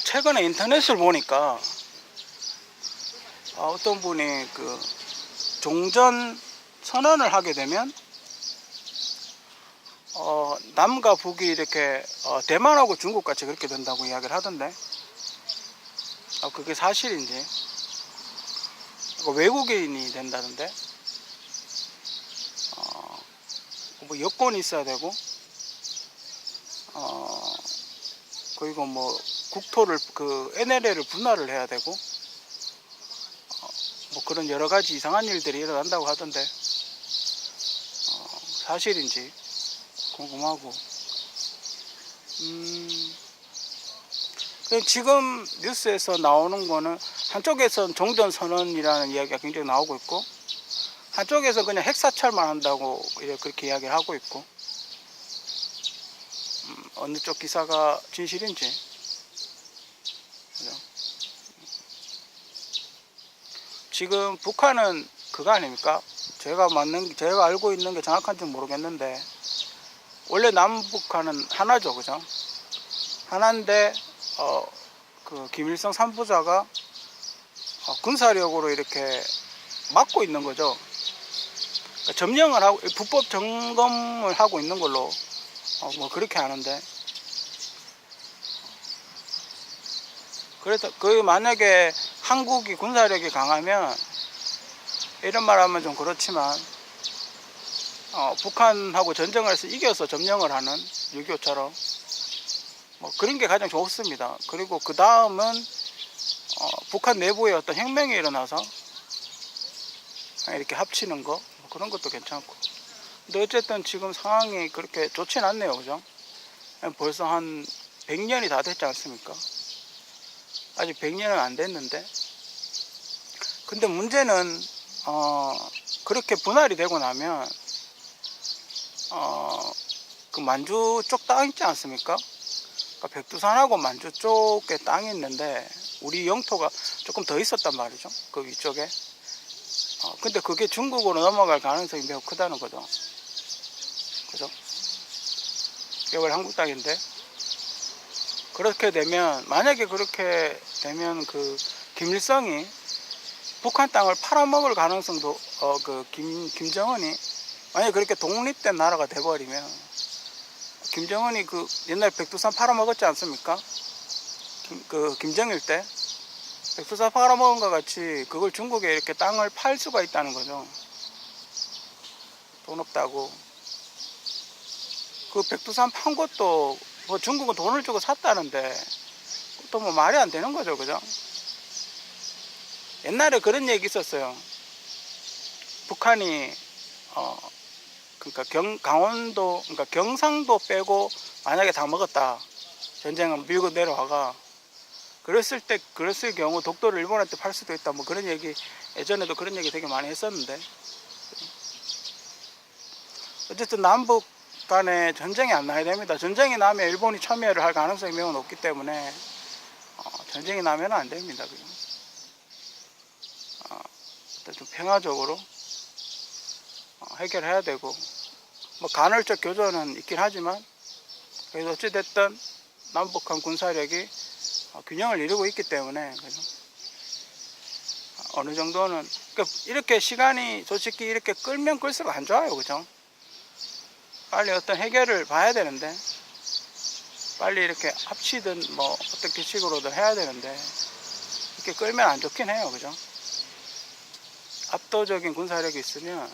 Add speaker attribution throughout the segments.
Speaker 1: 최근에 인터넷을 보니까 어떤 분이 그 종전 선언을 하게 되면 남과 북이 이렇게 대만하고 중국 같이 그렇게 된다고 이야기를 하던데 그게 사실인지 외국인이 된다던데 뭐 여권이 있어야 되고 그리고 뭐 국토를 그 NLL을 분할을 해야 되고 뭐 그런 여러 가지 이상한 일들이 일어난다고 하던데 사실인지 궁금하고 그냥 지금 뉴스에서 나오는 거는 한쪽에선 종전선언이라는 이야기가 굉장히 나오고 있고 한쪽에서 그냥 핵사찰만 한다고 그렇게 이야기를 하고 있고 어느 쪽 기사가 진실인지 그죠? 지금 북한은 그거 아닙니까? 제가 알고 있는 게 정확한지 모르겠는데 원래 남북한은 하나죠, 그죠? 하나인데 그 김일성 3부자가 군사력으로 이렇게 막고 있는 거죠. 그러니까 점령을 하고 불법 점검을 하고 있는 걸로 뭐 그렇게 하는데 그래서 그 만약에 한국이 군사력이 강하면 이런 말하면 좀 그렇지만 북한하고 전쟁을 해서 이겨서 점령을 하는 6.25처럼 뭐 그런 게 가장 좋습니다. 그리고 그 다음은 북한 내부에 어떤 혁명이 일어나서 이렇게 합치는 거 뭐 그런 것도 괜찮고 근데 어쨌든 지금 상황이 그렇게 좋진 않네요, 그죠? 벌써 한 100년이 다 됐지 않습니까? 아직 100년은 안 됐는데 근데 문제는 그렇게 분할이 되고 나면 그 만주 쪽 땅 있지 않습니까? 그러니까 백두산하고 만주 쪽에 땅이 있는데 우리 영토가 조금 더 있었단 말이죠, 그 위쪽에. 근데 그게 중국으로 넘어갈 가능성이 매우 크다는 거죠, 그죠? 그게 원래 한국 땅인데 그렇게 되면 만약에 그렇게 되면 그 김일성이 북한 땅을 팔아먹을 가능성도 그 김정은이 만약에 그렇게 독립된 나라가 돼버리면 김정은이 그 옛날 백두산 팔아먹었지 않습니까? 그 김정일 때 백두산 팔아먹은 것 같이 그걸 중국에 이렇게 땅을 팔 수가 있다는 거죠. 돈 없다고. 그 백두산 판 것도 뭐 중국은 돈을 주고 샀다는데 또 뭐 말이 안 되는 거죠, 그죠? 옛날에 그런 얘기 있었어요. 북한이 그러니까 강원도 그러니까 경상도 빼고 만약에 다 먹었다, 전쟁은 밀고 내려와가 그랬을 경우 독도를 일본한테 팔 수도 있다, 뭐 그런 얘기 예전에도 그런 얘기 되게 많이 했었는데 어쨌든 남북 간에 전쟁이 안 나야 됩니다. 전쟁이 나면 일본이 참여를 할 가능성이 매우 높기 때문에 전쟁이 나면 안 됩니다. 좀 평화적으로 해결해야 되고 뭐 간헐적 교전은 있긴 하지만 그래도 어찌됐든 남북한 군사력이 균형을 이루고 있기 때문에 그죠? 어느 정도는 그러니까 이렇게 시간이 솔직히 이렇게 끌면 끌수록 안 좋아요, 그죠? 빨리 어떤 해결을 봐야 되는데 빨리 이렇게 합치든 뭐 어떻게 식으로든 해야 되는데 이렇게 끌면 안 좋긴 해요, 그죠? 압도적인 군사력이 있으면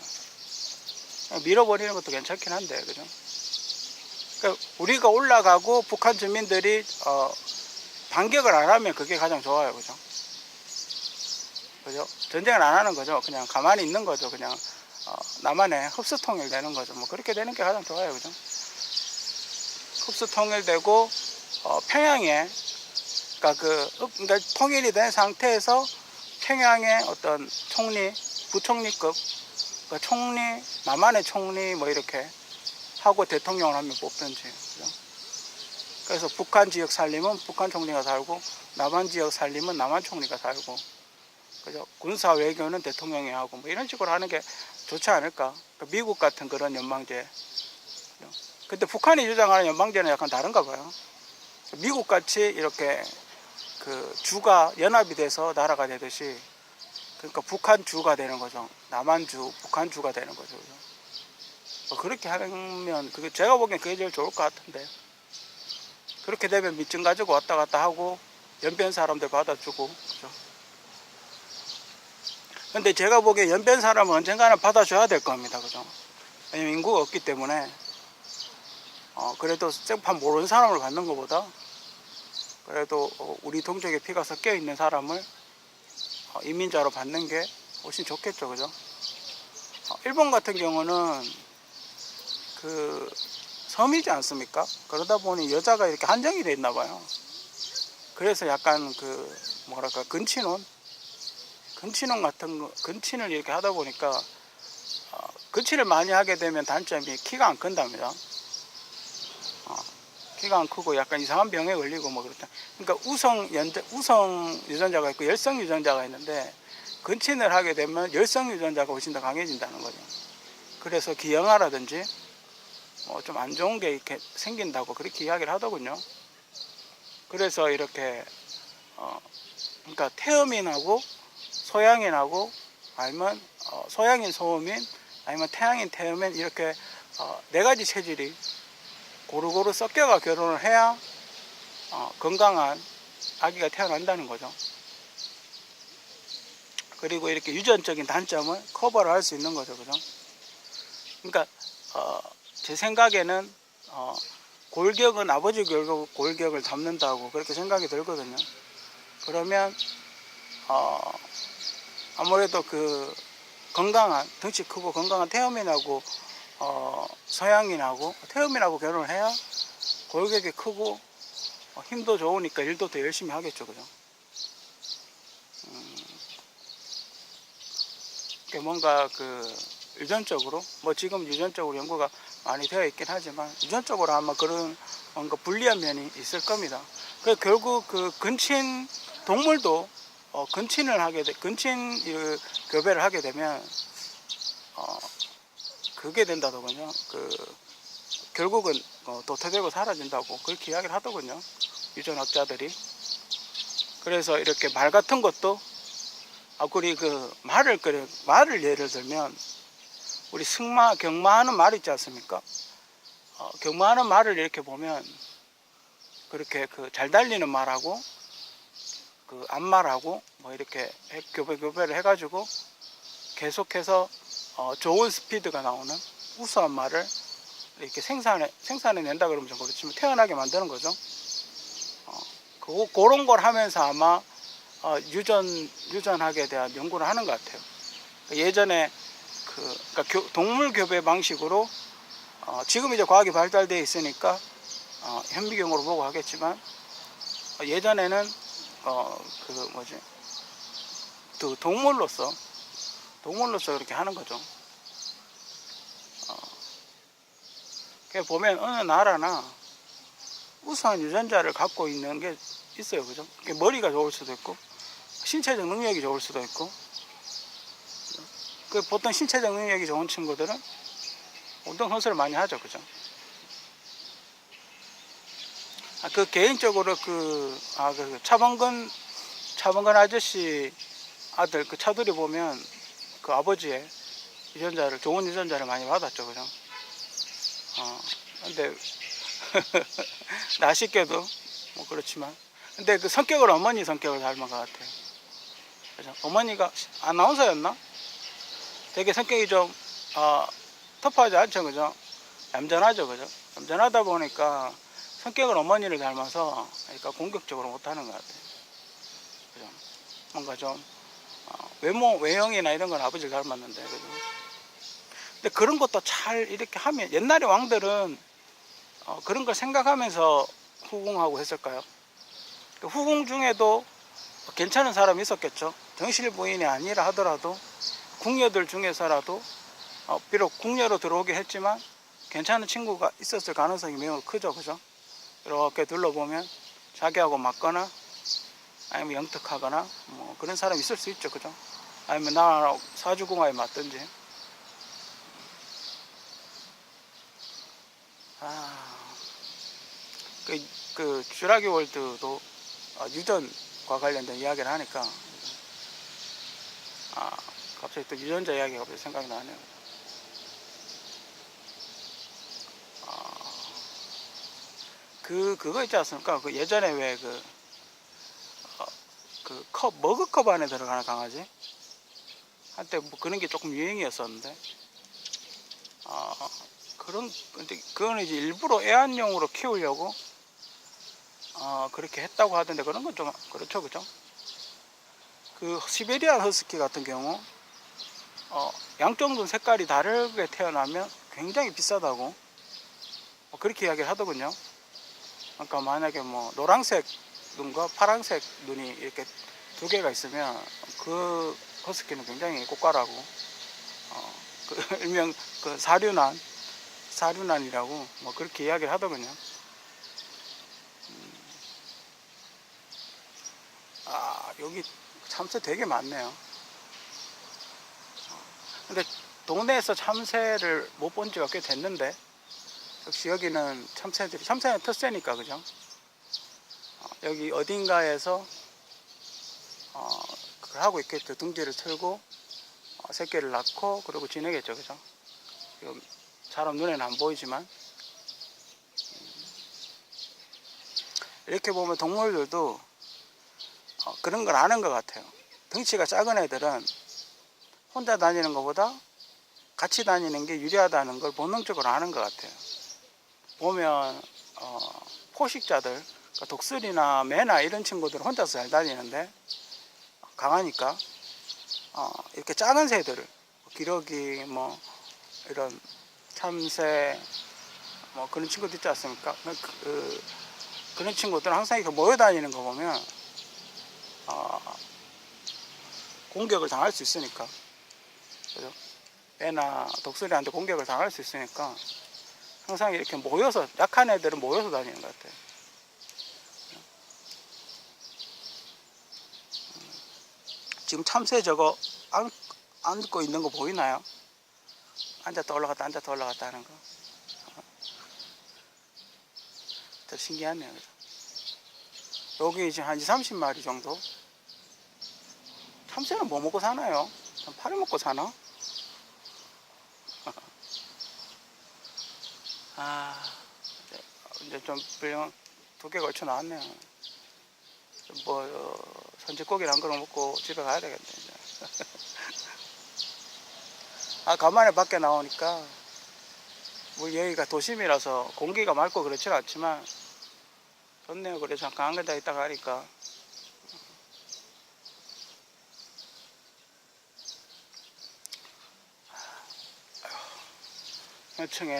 Speaker 1: 밀어버리는 것도 괜찮긴 한데, 그죠? 그러니까 우리가 올라가고 북한 주민들이 반격을 안 하면 그게 가장 좋아요, 그죠? 그죠? 전쟁을 안 하는 거죠. 그냥 가만히 있는 거죠. 그냥 남한에 흡수 통일되는 거죠. 뭐 그렇게 되는 게 가장 좋아요, 그죠? 흡수 통일되고 평양에 그러니까 통일이 된 상태에서 평양의 어떤 총리, 부총리급, 그러니까 총리, 남한의 총리 뭐 이렇게 하고 대통령을 한 명 뽑든지, 그죠? 그래서 북한 지역 살림은 북한 총리가 살고 남한 지역 살림은 남한 총리가 살고, 그죠? 군사 외교는 대통령이 하고 뭐 이런 식으로 하는 게 좋지 않을까? 그러니까 미국 같은 그런 연방제. 근데 북한이 주장하는 연방제는 약간 다른가 봐요. 미국 같이 이렇게 그 주가 연합이 돼서 나라가 되듯이, 그러니까 북한 주가 되는 거죠. 남한주, 북한주가 되는 거죠. 그렇게 하면 그게 제가 보기엔 그게 제일 좋을 것 같은데. 그렇게 되면 밑증 가지고 왔다 갔다 하고 연변 사람들 받아주고, 그죠? 근데 제가 보기에 연변 사람은 언젠가는 받아줘야 될 겁니다, 그죠? 왜냐면 인구가 없기 때문에. 그래도 생판 모르는 사람을 받는 것보다 그래도 우리 동족의 피가 섞여 있는 사람을 이민자로 받는 게 훨씬 좋겠죠, 그죠? 일본 같은 경우는 그 섬이지 않습니까? 그러다 보니 여자가 이렇게 한정이 돼 있나 봐요. 그래서 약간 그 뭐랄까 근친혼 같은 거, 근친을 이렇게 하다 보니까 근친을 많이 하게 되면 단점이 키가 안 큰답니다. 키가 안 크고 약간 이상한 병에 걸리고 뭐 그렇다. 그러니까 우성 유전자가 있고 열성 유전자가 있는데, 근친을 하게 되면 열성 유전자가 훨씬 더 강해진다는 거죠. 그래서 기형아라든지 뭐 좀 안 좋은 게 이렇게 생긴다고 그렇게 이야기를 하더군요. 그래서 이렇게 그러니까 태음인하고 소양인하고 아니면 소양인 소음인 아니면 태양인 태음인 이렇게 네 가지 체질이 고루고루 섞여가 결혼을 해야 건강한 아기가 태어난다는 거죠. 그리고 이렇게 유전적인 단점을 커버를 할 수 있는 거죠, 그죠? 그러니까 제 생각에는 골격은 아버지 골격을 잡는다고 그렇게 생각이 들거든요. 그러면 아무래도 그 건강한 덩치 크고 건강한 태음인하고 서양인하고 태음인하고 결혼을 해야 골격이 크고 힘도 좋으니까 일도 더 열심히 하겠죠, 그죠? 뭔가 그 유전적으로 뭐 지금 유전적으로 연구가 많이 되어 있긴 하지만 유전적으로 아마 그런 뭔가 불리한 면이 있을 겁니다. 그 결국 그 근친 동물도 근친을 하게 근친 교배를 하게 되면 그게 된다더군요. 그 결국은 도태되고 사라진다고 그렇게 이야기를 하더군요, 유전학자들이. 그래서 이렇게 말 같은 것도 우리 그 말을 예를 들면 우리 경마하는 말 있지 않습니까? 경마하는 말을 이렇게 보면 그렇게 그 잘 달리는 말하고 그 앞말하고 뭐 이렇게 교배를 해가지고 계속해서 좋은 스피드가 나오는 우수한 말을 이렇게 생산해낸다 그러면 좀 그렇지만 태어나게 만드는 거죠. 그런 걸 하면서 아마 유전학에 대한 연구를 하는 것 같아요. 예전에 그러니까 동물 교배 방식으로 지금 이제 과학이 발달되어 있으니까 현미경으로 보고 하겠지만 예전에는 그 동물로서 그렇게 하는 거죠. 보면 어느 나라나 우수한 유전자를 갖고 있는 게 있어요, 그죠? 머리가 좋을 수도 있고 신체적 능력이 좋을 수도 있고. 보통 신체적 능력이 좋은 친구들은 운동 선수를 많이 하죠, 그죠? 개인적으로 그 차범근 아저씨 아들 그 차들이 보면 그 아버지의 좋은 유전자를 많이 받았죠, 그죠? 근데 아쉽게도 뭐 그렇지만, 근데 그 성격을 어머니 성격을 닮은 것 같아요. 그죠? 어머니가 아나운서였나? 되게 성격이 좀 터프하지 않죠, 그죠? 얌전하죠, 그죠? 얌전하다 보니까 성격을 어머니를 닮아서 그러니까 공격적으로 못하는 것 같아요. 그죠? 뭔가 좀 외형이나 이런 건 아버지를 닮았는데, 그죠? 근데 그런 것도 잘 이렇게 하면 옛날에 왕들은 그런 걸 생각하면서 후궁하고 했을까요? 후궁 중에도 괜찮은 사람이 있었겠죠. 정실 부인이 아니라 하더라도 궁녀들 중에서라도 비록 궁녀로 들어오긴 했지만 괜찮은 친구가 있었을 가능성이 매우 크죠, 그죠? 이렇게 둘러보면 자기하고 맞거나 아니면 영특하거나 뭐 그런 사람이 있을 수 있죠, 그죠? 아니면 나랑 사주궁합에 맞든지. 그 쥬라기 월드도 관련된 이야기를 하니까 갑자기 또 유전자 이야기가 갑자기 생각이 나네요. 그거 있지 않습니까? 그 예전에 왜 그 머그컵 안에 들어가는 강아지? 한때 뭐 그런 게 조금 유행이었었는데, 근데 그거는 이제 일부러 애완용으로 키우려고, 그렇게 했다고 하던데, 그런 건 좀, 그렇죠, 그죠? 그 시베리안 허스키 같은 경우, 양쪽 눈 색깔이 다르게 태어나면 굉장히 비싸다고, 그렇게 이야기를 하더군요. 그러니까 만약에 뭐 노란색 눈과 파란색 눈이 이렇게 두 개가 있으면 그 허스키는 굉장히 고가라고, 그 일명 그 사륜난이라고 뭐 그렇게 이야기를 하더군요. 여기 참새 되게 많네요. 근데 동네에서 참새를 못 본 지가 꽤 됐는데, 역시 여기는 참새는 텃새니까, 그죠? 여기 어딘가에서 그걸 하고 있겠죠. 둥지를 틀고 새끼를 낳고 그러고 지내겠죠, 그죠? 지금 사람 눈에는 안 보이지만, 이렇게 보면 동물들도 그런 걸 아는 것 같아요. 덩치가 작은 애들은 혼자 다니는 것보다 같이 다니는 게 유리하다는 걸 본능적으로 아는 것 같아요. 보면 포식자들, 그러니까 독수리나 매나 이런 친구들은 혼자서 잘 다니는데, 강하니까 이렇게 작은 새들을, 기러기 뭐 이런 참새 뭐 그런 친구들 있지 않습니까? 그런 친구들은 항상 이렇게 모여 다니는 거 보면 공격을 당할 수 있으니까, 그죠? 애나 독수리한테 공격을 당할 수 있으니까 항상 이렇게 모여서, 약한 애들은 모여서 다니는 것 같아요. 지금 참새 저거 안고 있는 거 보이나요? 앉았다 올라갔다 앉았다 올라갔다 하는 거. 더 신기하네요, 그죠? 여기 이제 한 20-30마리 정도. 참새는 뭐 먹고 사나요? 파리 먹고 사나? 이제 좀 불량 2개 걸쳐 나왔네요. 뭐 선지고기를 한 그릇 먹고 집에 가야 되겠네, 이제. 간만에 밖에 나오니까, 뭐 여기가 도심이라서 공기가 맑고 그렇지는 않지만 좋네요. 그래서 잠깐 한 군데 있다가 하니까.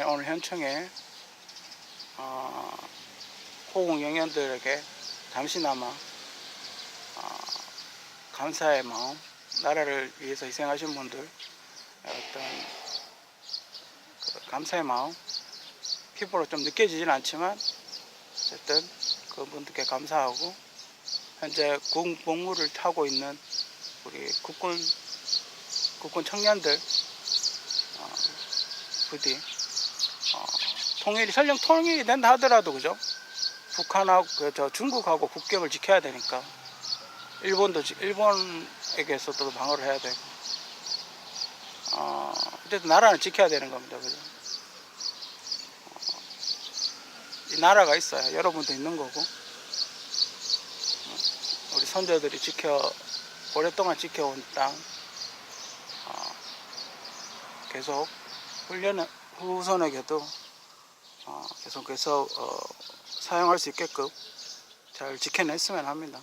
Speaker 1: 오늘 현청에 호국 영연들에게 잠시나마 감사의 마음, 나라를 위해서 희생하신 분들 어떤 감사의 마음, 피부로 좀 느껴지진 않지만 어쨌든 그분들께 감사하고, 현재 군복무를 하고 있는 우리 국군 청년들, 부디 설령 통일이 된다 하더라도, 그죠? 북한하고 중국하고 국경을 지켜야 되니까 일본에게서도 방어를 해야 되고, 어쨌든 나라는 지켜야 되는 겁니다, 그죠? 이 나라가 있어야 여러분도 있는 거고, 우리 선조들이 오랫동안 지켜온 땅, 계속 후손에게도 계속해서 사용할 수 있게끔 잘 지켜냈으면 합니다.